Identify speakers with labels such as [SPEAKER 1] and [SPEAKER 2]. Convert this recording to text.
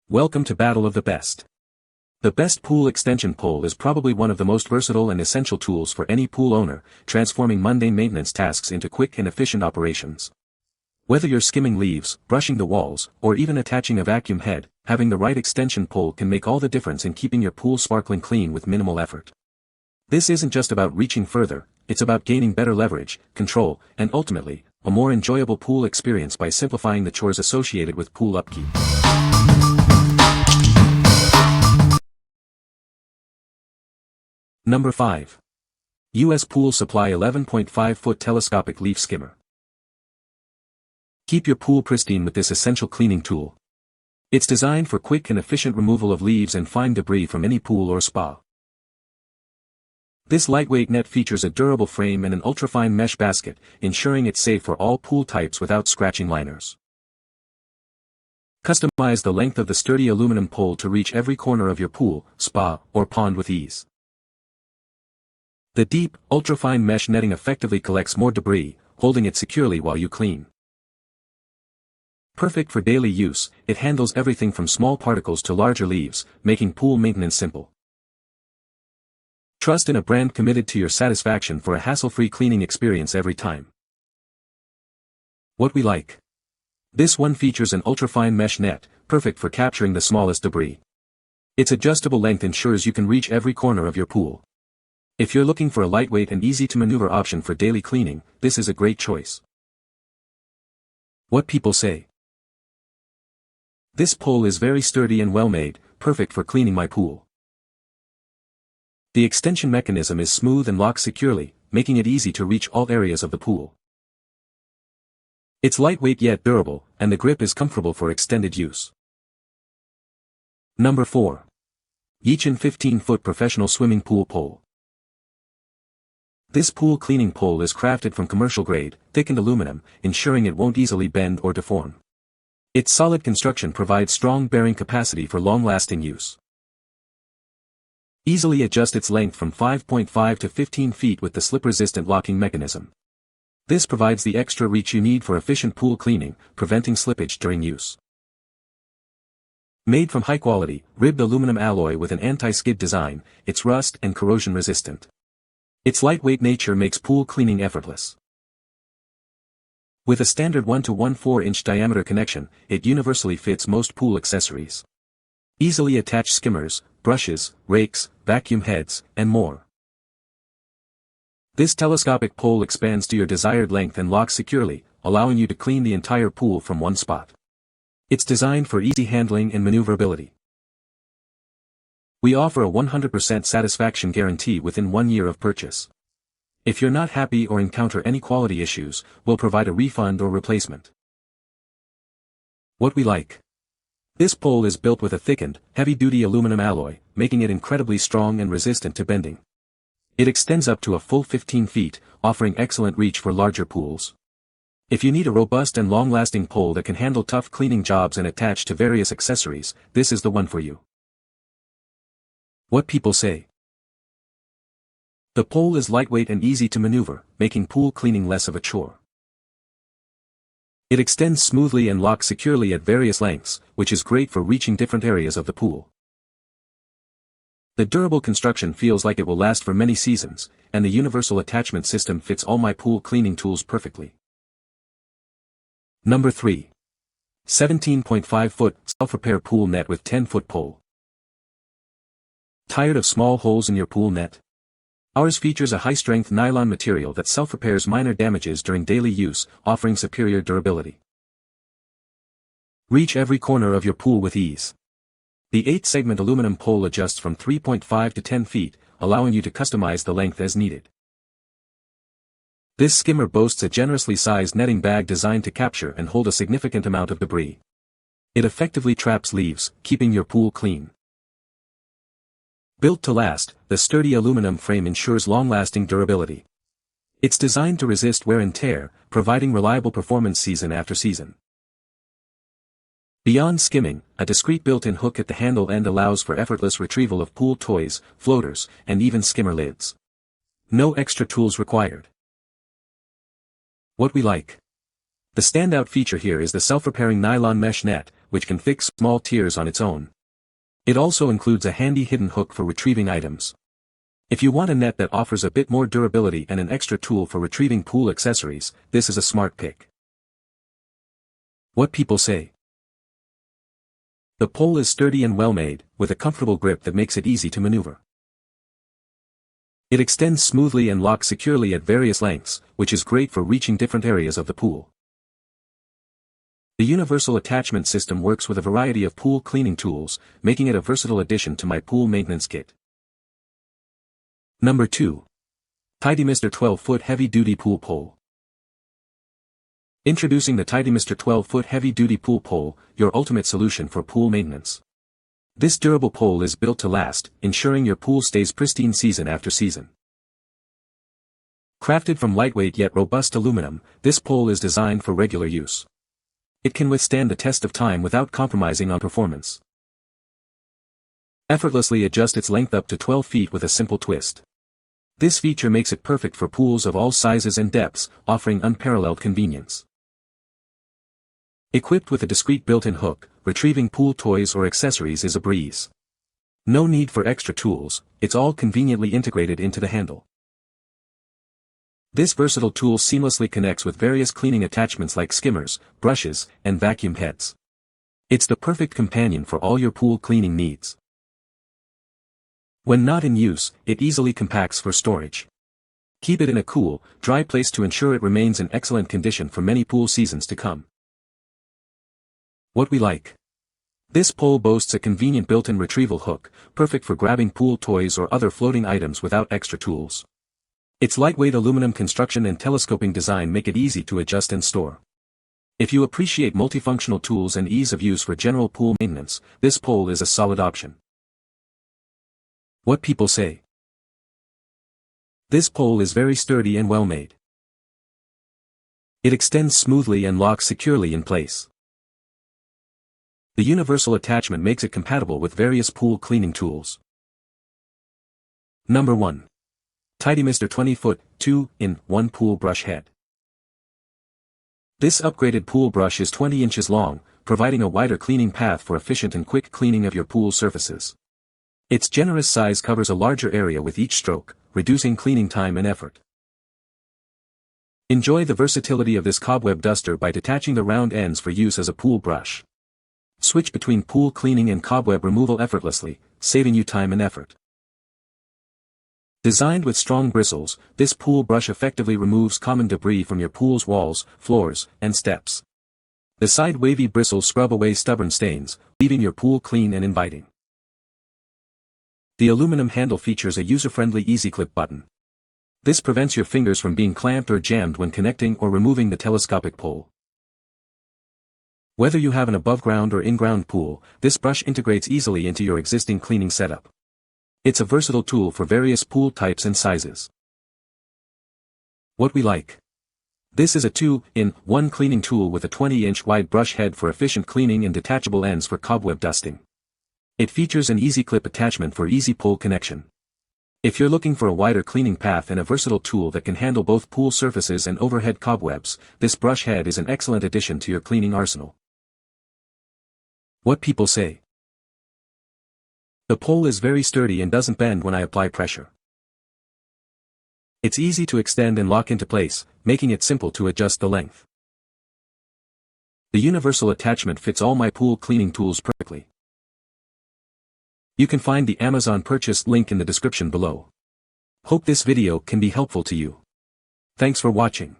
[SPEAKER 1] Welcome to Battle of the Best. The best pool extension pole is probably one of the most versatile and essential tools for any pool owner, transforming mundane maintenance tasks into quick and efficient operations. Whether you're skimming leaves, brushing the walls, or even attaching a vacuum head, having the right extension pole can make all the difference in keeping your pool sparkling clean with minimal effort. This isn't just about reaching further, it's about gaining better leverage, control, and ultimately, a more enjoyable pool experience by simplifying the chores associated with pool upkeep. Number 5. U.S. Pool Supply 11.5-foot Telescopic Leaf Skimmer. Keep your pool pristine with this essential cleaning tool. It's designed for quick and efficient removal of leaves and fine debris from any pool or spa. This lightweight net features a durable frame and an ultrafine mesh basket, ensuring it's safe for all pool types without scratching liners. Customize the length of the sturdy aluminum pole to reach every corner of your pool, spa, or pond with ease. The deep, ultrafine mesh netting effectively collects more debris, holding it securely while you clean. Perfect for daily use, it handles everything from small particles to larger leaves, making pool maintenance simple. Trust in a brand committed to your satisfaction for a hassle-free cleaning experience every time. What we like. This one features an ultrafine mesh net, perfect for capturing the smallest debris. Its adjustable length ensures you can reach every corner of your pool. If you're looking for a lightweight and easy-to-maneuver option for daily cleaning, this is a great choice. What people say. This pole is very sturdy and well-made, perfect for cleaning my pool. The extension mechanism is smooth and locks securely, making it easy to reach all areas of the pool. It's lightweight yet durable, and the grip is comfortable for extended use. Number 4. YEECHUN 15-foot Professional Swimming Pool Pole. This pool cleaning pole is crafted from commercial-grade, thickened aluminum, ensuring it won't easily bend or deform. Its solid construction provides strong bearing capacity for long-lasting use. Easily adjust its length from 5.5 to 15 feet with the slip-resistant locking mechanism. This provides the extra reach you need for efficient pool cleaning, preventing slippage during use. Made from high-quality, ribbed aluminum alloy with an anti-skid design, it's rust and corrosion-resistant. Its lightweight nature makes pool cleaning effortless. With a standard 1 to 1/4-inch diameter connection, it universally fits most pool accessories. Easily attach skimmers, brushes, rakes, vacuum heads, and more. This telescopic pole expands to your desired length and locks securely, allowing you to clean the entire pool from one spot. It's designed for easy handling and maneuverability. We offer a 100% satisfaction guarantee within 1 year of purchase. If you're not happy or encounter any quality issues, we'll provide a refund or replacement. What we like. This pole is built with a thickened, heavy-duty aluminum alloy, making it incredibly strong and resistant to bending. It extends up to a full 15 feet, offering excellent reach for larger pools. If you need a robust and long-lasting pole that can handle tough cleaning jobs and attach to various accessories, this is the one for you. What people say. The pole is lightweight and easy to maneuver, making pool cleaning less of a chore. It extends smoothly and locks securely at various lengths, which is great for reaching different areas of the pool. The durable construction feels like it will last for many seasons, and the universal attachment system fits all my pool cleaning tools perfectly. Number 3. 17.5-foot self-repair pool net with 10-foot pole. Tired of small holes in your pool net? Ours features a high-strength nylon material that self-repairs minor damages during daily use, offering superior durability. Reach every corner of your pool with ease. The 8-segment aluminum pole adjusts from 3.5 to 10 feet, allowing you to customize the length as needed. This skimmer boasts a generously sized netting bag designed to capture and hold a significant amount of debris. It effectively traps leaves, keeping your pool clean. Built to last, the sturdy aluminum frame ensures long-lasting durability. It's designed to resist wear and tear, providing reliable performance season after season. Beyond skimming, a discreet built-in hook at the handle end allows for effortless retrieval of pool toys, floaters, and even skimmer lids. No extra tools required. What we like. The standout feature here is the self-repairing nylon mesh net, which can fix small tears on its own. It also includes a handy hidden hook for retrieving items. If you want a net that offers a bit more durability and an extra tool for retrieving pool accessories, this is a smart pick. What people say. The pole is sturdy and well made, with a comfortable grip that makes it easy to maneuver. It extends smoothly and locks securely at various lengths, which is great for reaching different areas of the pool. The universal attachment system works with a variety of pool cleaning tools, making it a versatile addition to my pool maintenance kit. Number 2. TidyMister 12-foot heavy-duty pool pole. Introducing the TidyMister 12-foot heavy-duty pool pole, your ultimate solution for pool maintenance. This durable pole is built to last, ensuring your pool stays pristine season after season. Crafted from lightweight yet robust aluminum, this pole is designed for regular use. It can withstand the test of time without compromising on performance. Effortlessly adjust its length up to 12 feet with a simple twist. This feature makes it perfect for pools of all sizes and depths, offering unparalleled convenience. Equipped with a discreet built-in hook, retrieving pool toys or accessories is a breeze. No need for extra tools, it's all conveniently integrated into the handle. This versatile tool seamlessly connects with various cleaning attachments like skimmers, brushes, and vacuum heads. It's the perfect companion for all your pool cleaning needs. When not in use, it easily compacts for storage. Keep it in a cool, dry place to ensure it remains in excellent condition for many pool seasons to come. What we like. This pole boasts a convenient built-in retrieval hook, perfect for grabbing pool toys or other floating items without extra tools. Its lightweight aluminum construction and telescoping design make it easy to adjust and store. If you appreciate multifunctional tools and ease of use for general pool maintenance, this pole is a solid option. What people say. This pole is very sturdy and well made. It extends smoothly and locks securely in place. The universal attachment makes it compatible with various pool cleaning tools. Number 1. TidyMister 20-foot, 2-in-1 pool brush head. This upgraded pool brush is 20 inches long, providing a wider cleaning path for efficient and quick cleaning of your pool surfaces. Its generous size covers a larger area with each stroke, reducing cleaning time and effort. Enjoy the versatility of this cobweb duster by detaching the round ends for use as a pool brush. Switch between pool cleaning and cobweb removal effortlessly, saving you time and effort. Designed with strong bristles, this pool brush effectively removes common debris from your pool's walls, floors, and steps. The side wavy bristles scrub away stubborn stains, leaving your pool clean and inviting. The aluminum handle features a user-friendly easy clip button. This prevents your fingers from being clamped or jammed when connecting or removing the telescopic pole. Whether you have an above-ground or in-ground pool, this brush integrates easily into your existing cleaning setup. It's a versatile tool for various pool types and sizes. What we like. This is a 2-in-1 cleaning tool with a 20-inch wide brush head for efficient cleaning and detachable ends for cobweb dusting. It features an easy clip attachment for easy pull connection. If you're looking for a wider cleaning path and a versatile tool that can handle both pool surfaces and overhead cobwebs, this brush head is an excellent addition to your cleaning arsenal. What people say. The pole is very sturdy and doesn't bend when I apply pressure. It's easy to extend and lock into place, making it simple to adjust the length. The universal attachment fits all my pool cleaning tools perfectly. You can find the Amazon purchase link in the description below. Hope this video can be helpful to you. Thanks for watching.